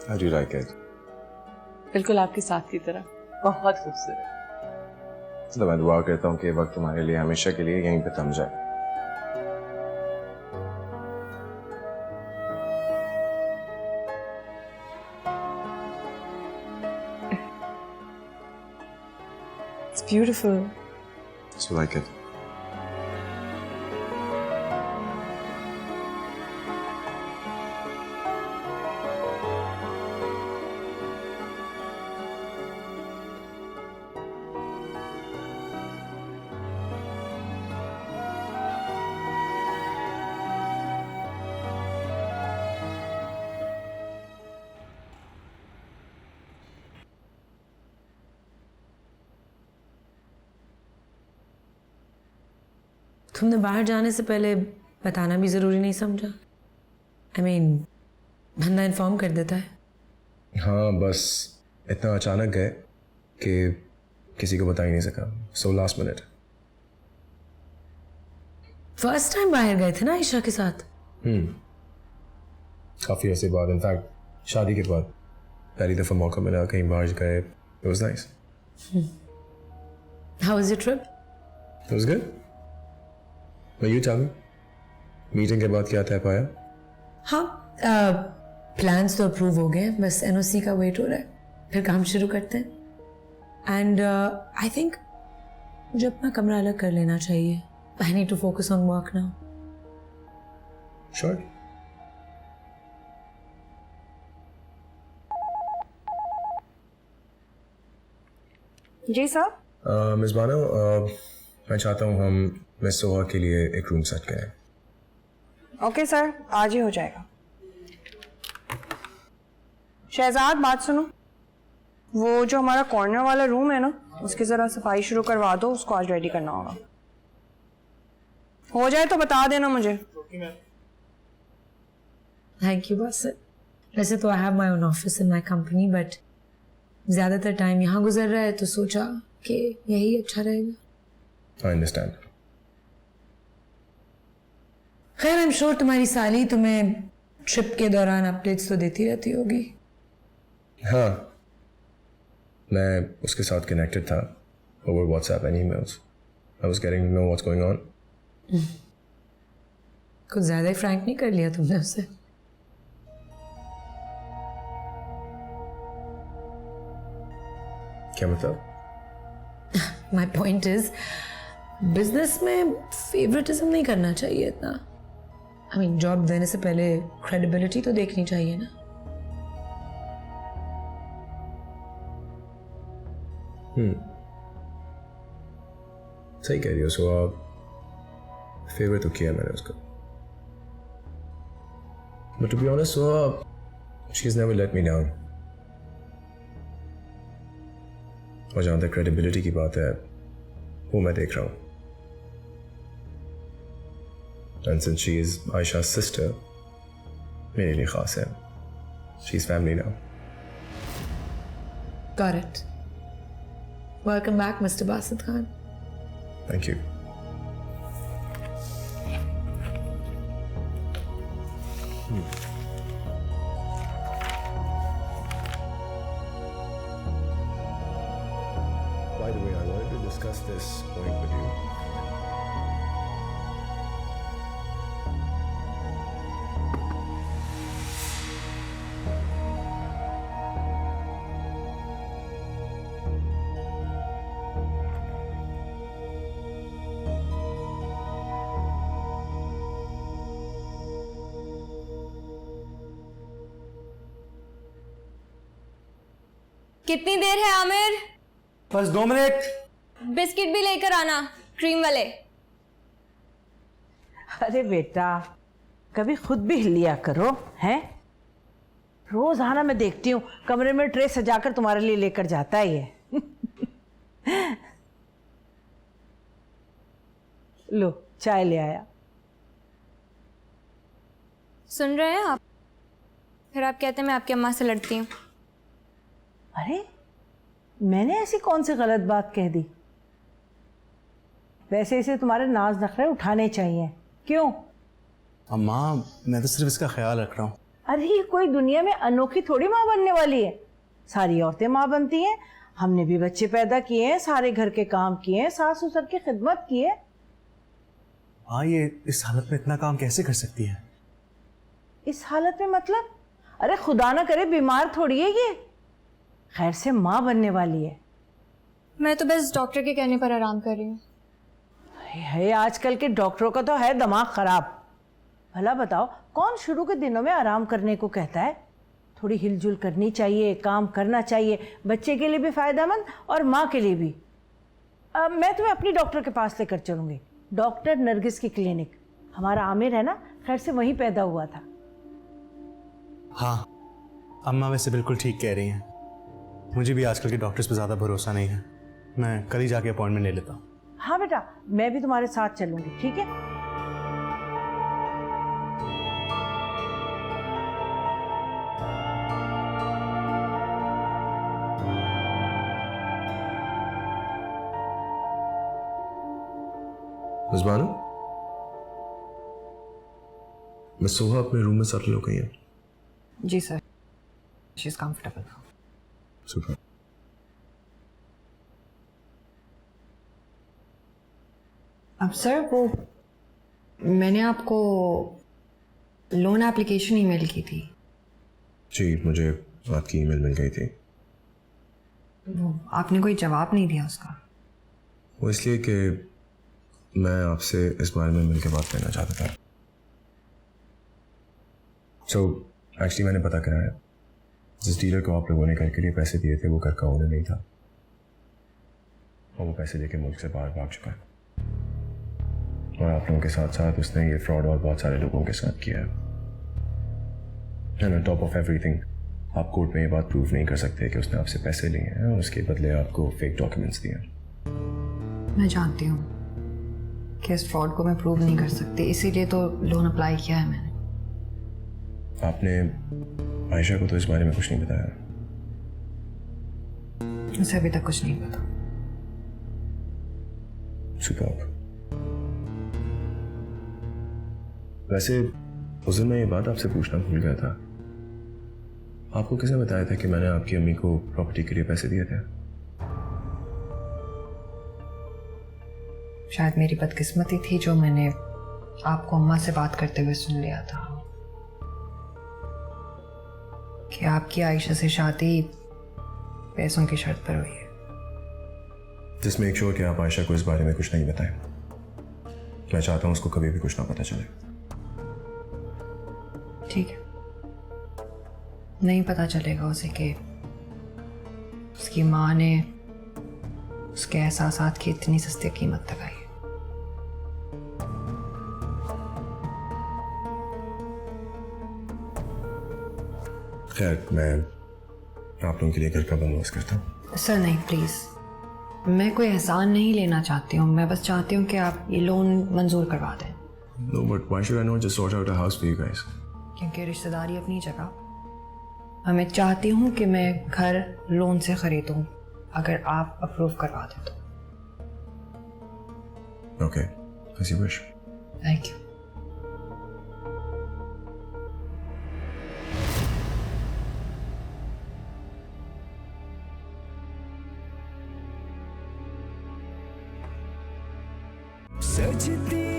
How do you like it? बिल्कुल आपके साथ की तरह, बहुत खूबसूरत। तो मैं दुआ करता हूँ कि ये वक्त तुम्हारे लिए हमेशा के लिए यहीं पे थम जाए। It's beautiful. So you like it? तुमने बाहर जाने से पहले बताना भी ज़रूरी नहीं समझा? I mean, बंदा इन्फॉर्म कर देता है। हाँ, बस इतना अचानक गए कि किसी को बता ही नहीं सका। So last minute. First time बाहर गए थे ना ईशा के साथ? काफ़ी ऐसे बाद, इनफैक्ट शादी के बाद पहली दफ़ा मौका मिला कहीं बाहर गए। It was nice. How was your trip? It was good. But you tell me, meeting के बाद क्या तय पाया? हाँ, प्लान्स तो अप्रूव हो गए, बस एनओसी का वेट हो रहा है, फिर काम शुरू करते हैं। एंड आई थिंक मुझे अपना कमरा अलग कर लेना चाहिए। I need to focus on work now. Sure. जी सर। मिस बानो, मैं चाहता हूँ हम मिस सोहा के लिए एक रूम सेट करें। ओके सर, आज ही हो जाएगा। शहजाद, बात सुनो, वो जो हमारा कॉर्नर वाला रूम है ना, उसकी जरा सफाई शुरू करवा दो, उसको आज रेडी करना होगा। हो जाए तो बता देना मुझे। थैंक यू बस। वैसे तो I have my own office in my company, but ज़्यादातर टाइम यहाँ गुजर रहा है तो सोचा कि यही अच्छा रहेगा। I understand. खैर, आई एम श्योर तुम्हारी साली तुम्हें ट्रिप के दौरान अपडेट्स तो देती रहती होगी। हाँ, मैं उसके साथ कनेक्टेड था over WhatsApp and emails. I was getting to know what's going on. कुछ ज़्यादा ही फ्रैंक नहीं कर लिया तुमने उससे? क्या मतलब? माई पॉइंट इज, बिजनेस में फेवरेटिज्म नहीं करना चाहिए इतना। आई मीन, जॉब देने से पहले क्रेडिबिलिटी तो देखनी चाहिए ना। सही कह रही हो। सो आप फेवरेट तो किया मैंने उसको, but to be honest so she is never let me down. और जहाँ तक क्रेडिबिलिटी की बात है, वो मैं देख रहा हूँ। And since she is Aisha's sister, मेरे लिए खास है। She's family now. Got it. Welcome back, Mr. Basit Khan. Thank you. By the way, I wanted to discuss this point with you. कितनी देर है आमिर? बस 2 मिनट। बिस्किट भी लेकर आना, क्रीम वाले। अरे बेटा, कभी खुद भी हिल लिया करो, हैं? रोज आना मैं देखती हूँ कमरे में ट्रे सजाकर तुम्हारे लिए लेकर जाता है ये। लो, चाय ले आया। सुन रहे हैं आप? फिर आप कहते हैं मैं आपकी अम्मा से लड़ती हूँ। अरे, मैंने ऐसी कौन सी गलत बात कह दी? वैसे इसे तुम्हारे नाज नखरे उठाने चाहिए। क्यों? अम्मा, मैं तो सिर्फ इसका ख्याल रख रहा हूँ। अरे ये कोई दुनिया में अनोखी थोड़ी माँ बनने वाली है, सारी औरतें माँ बनती हैं। हमने भी बच्चे पैदा किए हैं, सारे घर के काम किए हैं, सास ससुर की खिदमत की है। हाँ, ये इस हालत में इतना काम कैसे कर सकती है? इस हालत में मतलब? अरे खुदा ना करे बीमार थोड़ी है ये, खैर से माँ बनने वाली है। मैं तो बस डॉक्टर के कहने पर आराम कर रही हूँ। है आजकल के डॉक्टरों का तो है दिमाग खराब। भला बताओ, कौन शुरू के दिनों में आराम करने को कहता है? थोड़ी हिलजुल करनी चाहिए, काम करना चाहिए, बच्चे के लिए भी फायदेमंद और माँ के लिए भी। मैं तुम्हें अपनी डॉक्टर के पास लेकर चलूंगी, डॉक्टर नरगिस की क्लिनिक। हमारा आमिर है ना, खैर से वहीं पैदा हुआ था। हाँ, अम्मा वैसे बिल्कुल ठीक कह रही हैं। मुझे भी आजकल के डॉक्टर्स पे ज़्यादा भरोसा नहीं है। मैं कल ही जाके अपॉइंटमेंट ले लेता हूँ। हाँ बेटा, मैं भी तुम्हारे साथ चलूंगी, ठीक है? मिस बानो, मैं सोहा अपने रूम में सेटल हो गई है। जी sir, she is comfortable. Super. अब सर, वो मैंने आपको लोन एप्लीकेशन ईमेल की थी। जी, मुझे आपकी ईमेल मिल गई थी। वो आपने कोई जवाब नहीं दिया उसका। वो इसलिए कि मैं आपसे इस बारे में मिलकर बात करना चाहता था। सो एक्चुअली मैंने पता करा है, जिस डीलर को आप लोगों ने घर के लिए पैसे दिए थे वो घर का ओनर नहीं था, और वो पैसे लेके मुल्क से बाहर भाग चुका है। और आप लोगों के साथ साथ उसने ये फ्रॉड और बहुत सारे लोगों के साथ किया है। And on top of everything, आप कोर्ट में ये बात प्रूव नहीं कर सकते कि उसने आपसे पैसे लिए हैं और उसके बदले आपको फेक डॉक्यूमेंट्स दिए हैं। मैं जानती हूँ कि इस फ्रॉड को मैं प्रूव नहीं कर सकती, इसीलिए तो लोन अप्लाई किया है मैंने। आपने आयशा को तो इस बारे में कुछ नहीं बताया? उसे अभी तक कुछ नहीं पता। सुपर्ब। वैसे उस दिन मैं ये बात आपसे पूछना भूल गया था, आपको किसने बताया था कि मैंने आपकी अम्मी को प्रॉपर्टी के लिए पैसे दिए थे? शायद मेरी बदकिस्मती थी जो मैंने आपको अम्मा से बात करते हुए सुन लिया था कि आपकी आयशा से शादी पैसों की शर्त पर हुई है। जस्ट मेक श्योर कि आप आयशा को इस बारे में कुछ नहीं बताएं। मैं चाहता हूं उसको कभी भी कुछ ना पता चले। ठीक है, नहीं पता चलेगा उसे कि उसकी माँ ने उसके एहसासात की इतनी सस्ती कीमत लगाई है। खैर, मैं आप लोगों के लिए घर का बंदोबस्त करता हूँ। सर नहीं, प्लीज़, मैं कोई एहसान नहीं लेना चाहती हूँ। मैं बस चाहती हूँ कि आप ये लोन मंजूर करवा दें। No, but why should I not just sort out a house for you guys? क्योंकि रिश्तेदारी अपनी जगह। मैं चाहती हूँ कि मैं घर लोन से खरीदूँ, अगर आप अप्रूव करवा दें तो। Okay, as you wish. Thank you. सजती